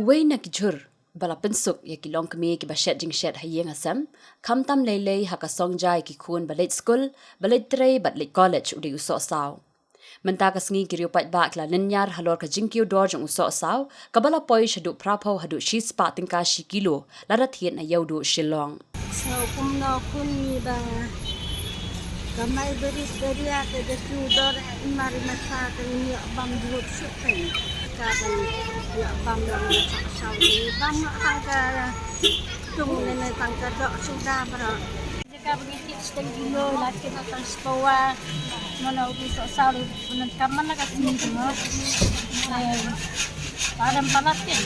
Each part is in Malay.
Uwe nak jur bala pensuk ya ki long kemi ki bashet jing shet hayeng asam kam tam lele haka songjai ki kun balet school balet trei balet college udi Sohsaw. Menta ka sngi ki riopat bak la nenyar halor ka jingkiu dor jong Sohsaw kabala poi Haduh prapo Haduh shi spa Tyngka shi kilo lara thien na yaudu shilong. So kung no kun ni ba kamay beri ate de tudor mari masa kan ni bam dulu syuting kaban ya bam lang sa ni bam angka tung nene tangka dok sudah bro jika begitu seteng dulu laki akan sekolah mana ubi Sohsaw punan kaman nak sini semua padam palatin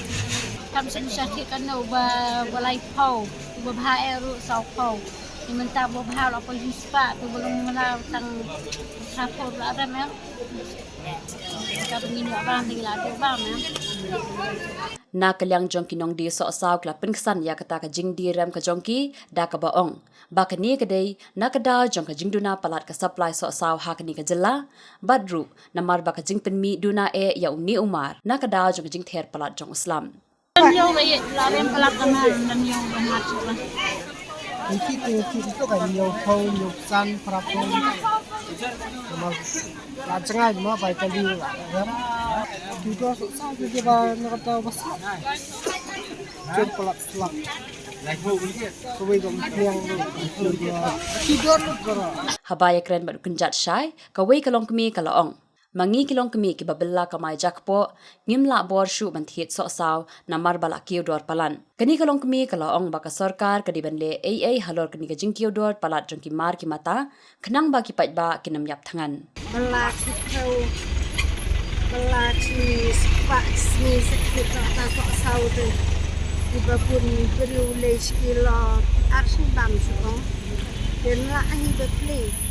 kam sensasi kan balai pau ubah eru sau pau minta bobhal apa hispa tu belum mengenal tang sapor ada mem kabin ni abang tinggal ada bang mem Naka kylleng jong kinong di Sohsaw kla pengsan ya kata ka jing di rem ka jongki da ka baong ba ka ni kadai naka da jong ka jing duna palat ka supply Sohsaw ha ka ni ka Jylla badru namar ba ka jing penmi duna e ya uni umar naka da jong ka jing ther palat jong Islam yo ye la rem palat kana nan yo banat suka itu kan nhiều khâu nhiều san prapo mà là chẳng ai mà phải cái gì là chúng tôi sẽ sao thì bà nó tao bắt trên plak plak kue gom yang tidur lu habaya kren ba Kynjatshai ka wei ka long kemi ka laong mangi kilong kemi ki babella ka mai jakpo ngimla bor shu ban thiet Sohsaw namar bala kiu dor palan kani ka long kemi ka laong ba ka sarkar ka dibanle ai halor kani ka jingkiu dor palat jong ki mar ki mata khnang ba ki pai ba kinam yap thangan belaki kau belaki spa ni sakit tak Sohsaw tu iba pun beriulai sekilo arsin bam suko dan lah ahi bekli